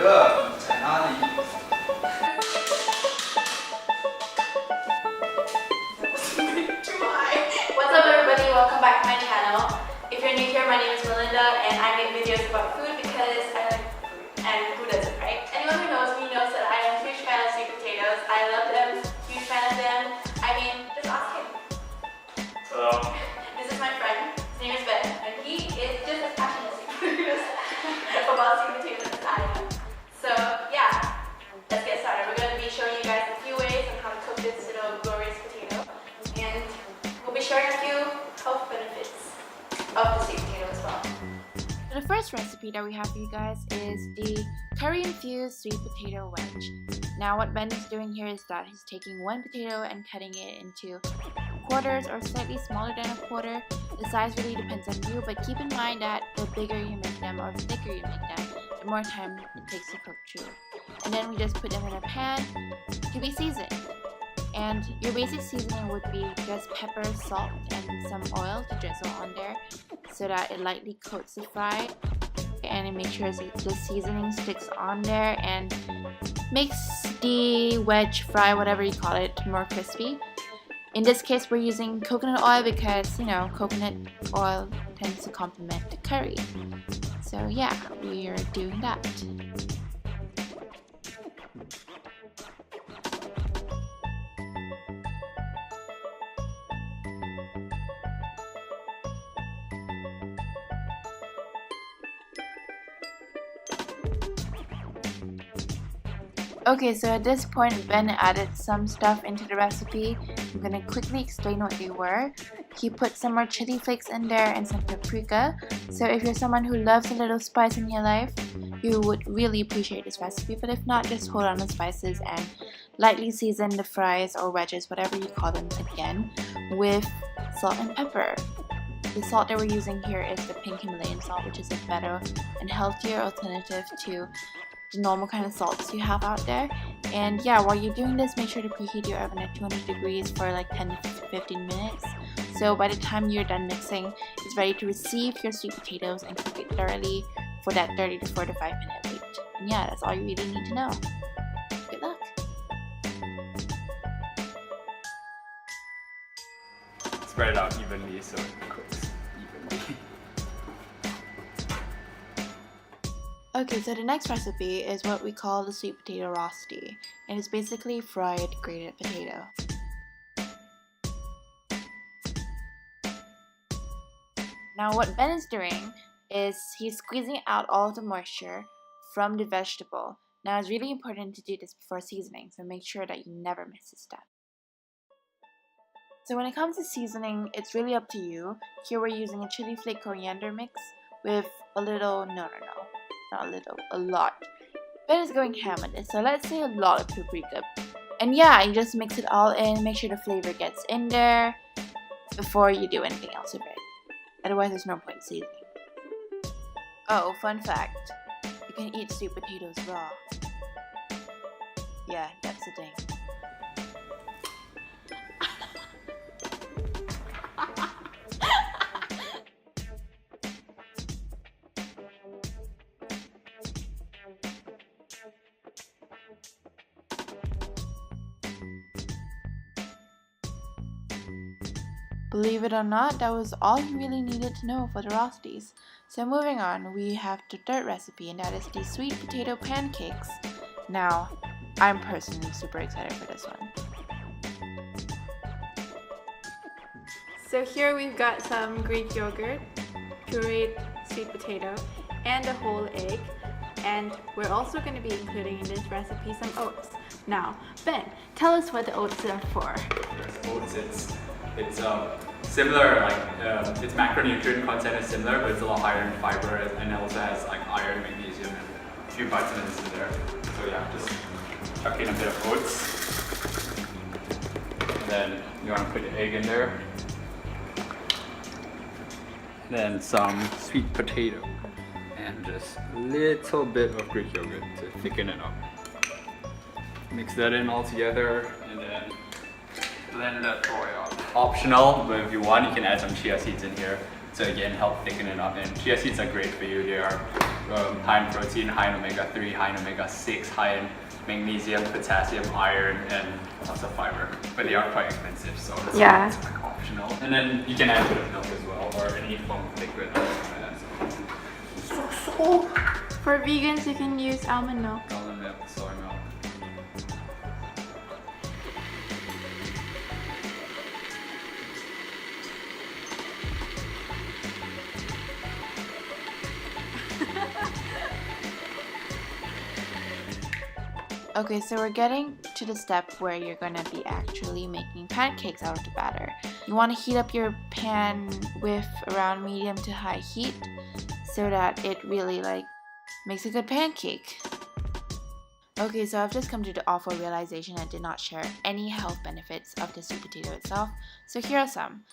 个在哪里？ What's up everybody, welcome back to my channel. If you're new here, my name is Melinda and I make videos about food because I like food, and who doesn't, right? Anyone who knows me knows that I am a huge fan of sweet potatoes. I love them, huge fan of them. I mean, just ask him. Hello. This is my friend, his name is Ben, and he is just as passionate about sweet potatoes as I am. So yeah, let's get started. We're going to be showing you guys a few ways on how to cook this little glorious potato, and we'll be sharing a few health benefits of the sweet potato as well. So the first recipe that we have for you guys is the curry infused sweet potato wedge. Now what Ben is doing here is that he's taking one potato and cutting it into quarters or slightly smaller than a quarter. The size really depends on you, but keep in mind that the bigger you make them or the thicker you make them, the more time it takes to cook through. And then we just put them in a pan to be seasoned. And your basic seasoning would be just pepper, salt, and some oil to drizzle on there so that it lightly coats the fry, and it makes sure the seasoning sticks on there and makes the wedge fry, whatever you call it, more crispy. In this case, we're using coconut oil because, you know, coconut oil tends to complement the curry. So yeah, we are doing that. Okay, so at this point Ben added some stuff into the recipe. I'm gonna quickly explain what they were. He put some more chili flakes in there and some paprika. So if you're someone who loves a little spice in your life, you would really appreciate this recipe. But if not, just hold on to spices and lightly season the fries or wedges, whatever you call them, again with salt and pepper. The salt that we're using here is the pink Himalayan salt, which is a better and healthier alternative to the normal kind of salts you have out there. And yeah, while you're doing this, make sure to preheat your oven at 200 degrees for like 10 to 15 minutes. So by the time you're done mixing, it's ready to receive your sweet potatoes and cook it thoroughly for that 30 to 45 minute wait. And yeah, that's all you really need to know. Good luck! Spread it out evenly so it cooks evenly. Okay, so the next recipe is what we call the sweet potato rosti, and it's basically fried grated potato. Now what Ben is doing is he's squeezing out all of the moisture from the vegetable. Now it's really important to do this before seasoning, so make sure that you never miss a step. So when it comes to seasoning, it's really up to you. Here we're using a chili flake coriander mix with a little, not a little, a lot. Ben is going ham on this, so let's say a lot of paprika. And yeah, you just mix it all in, make sure the flavor gets in there before you do anything else with it. Otherwise, there's no point in seasoning. Oh, fun fact, you can eat sweet potatoes raw. Yeah, that's the thing. Believe it or not, that was all you really needed to know for the rostis. So moving on, we have the third recipe, and that is the sweet potato pancakes. Now, I'm personally super excited for this one. So here we've got some Greek yogurt, pureed sweet potato, and a whole egg. And we're also going to be including in this recipe some oats. Now, Ben, tell us what the oats are for. Oats, it's similar, like its macronutrient content is similar, but it's a lot higher in fiber, and it also has like iron, magnesium, and a few vitamins in there. So yeah, just chuck in a bit of oats, and then you want to put the egg in there, then some sweet potato, and just a little bit of Greek yogurt to thicken it up. Mix that in all together, and then blend that toy up. Optional, but if you want, you can add some chia seeds in here to again help thicken it up. And chia seeds are great for you. They are high in protein, high in omega-3, high in omega-6, high in magnesium, potassium, iron, and lots of fiber. But they are quite expensive, so it's like optional. And then you can add a bit of milk as well, or any form of liquid. So for vegans, you can use almond milk. Almond milk, soy milk. Okay, so we're getting to the step where you're gonna be actually making pancakes out of the batter. You want to heat up your pan with around medium to high heat so that it really makes a good pancake. Okay, so I've just come to the awful realization I did not share any health benefits of the sweet potato itself, so here are some.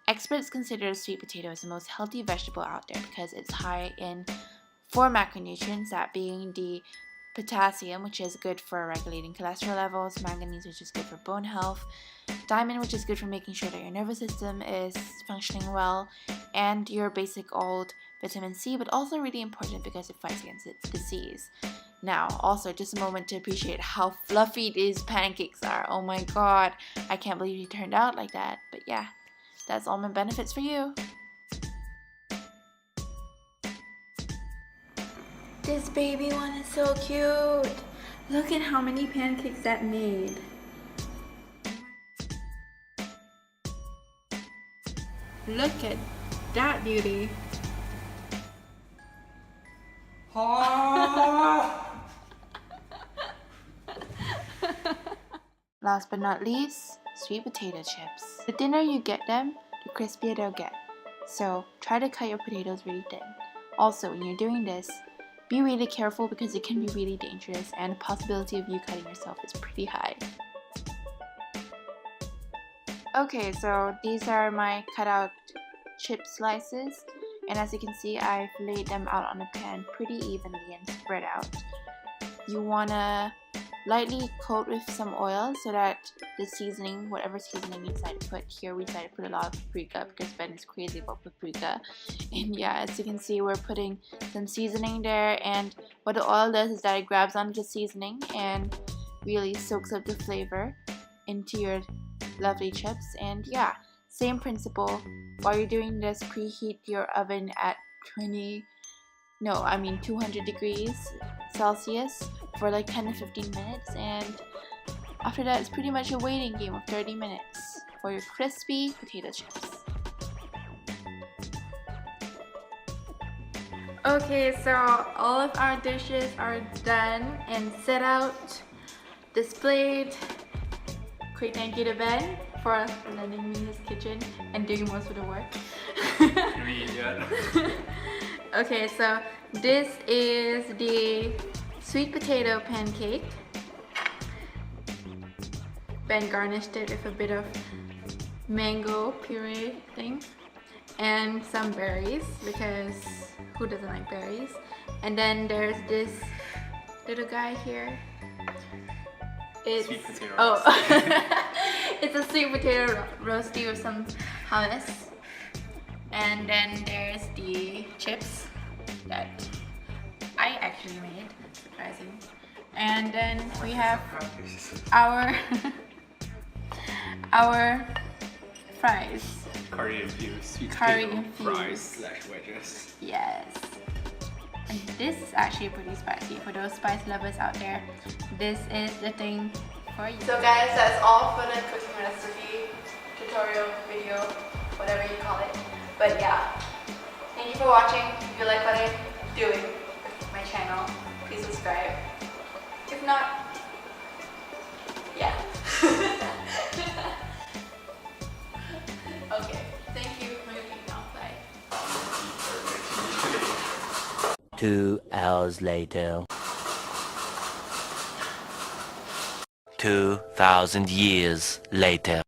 Experts consider the sweet potato as the most healthy vegetable out there because it's high in 4 macronutrients, that being the potassium, which is good for regulating cholesterol levels, manganese, which is good for bone health, thiamine, which is good for making sure that your nervous system is functioning well, and your basic old vitamin C, but also really important because it fights against its disease. Now, also just a moment to appreciate how fluffy these pancakes are. Oh my god, I can't believe they turned out like that. But yeah, that's all my benefits for you. This baby one is so cute. Look at how many pancakes that made. Look at that beauty. Last but not least, sweet potato chips. The thinner you get them, the crispier they'll get. So try to cut your potatoes really thin. Also, when you're doing this, be really careful because it can be really dangerous and the possibility of you cutting yourself is pretty high. Okay, so these are my cutout chip slices, and as you can see, I've laid them out on the pan pretty evenly and spread out. You wanna lightly coat with some oil so that the seasoning, whatever seasoning you decide to put, here we decided to put a lot of paprika because Ben is crazy about paprika. And yeah, as you can see, we're putting some seasoning there, and what the oil does is that it grabs onto the seasoning and really soaks up the flavor into your lovely chips. And yeah, same principle. While you're doing this, preheat your oven at 200 degrees Celsius for like 10 to 15 minutes, and after that it's pretty much a waiting game of 30 minutes for your crispy potato chips. Okay, so all of our dishes are done and set out, displayed. Quick thank you to Ben for lending me his kitchen and doing most of the work. Okay, so this is the sweet potato pancake. Ben garnished it with a bit of mango puree thing and some berries because who doesn't like berries? And then there's this little guy here. It's sweet potato it's a sweet potato roasty with some hummus. And then there's the chips that I actually made, surprising. And then we have our fries. Curry infused sweet Curry potato infused fries / wedges. Yes. And this is actually pretty spicy. For those spice lovers out there, this is the thing for you. So guys, that's all for the cooking recipe, tutorial, video, whatever you call it. But yeah, thank you for watching. If you like what I'm doing with my channel, please subscribe. If not, yeah. Okay, thank you. I'm leaving now. Bye. 2 hours later. 2,000 years later.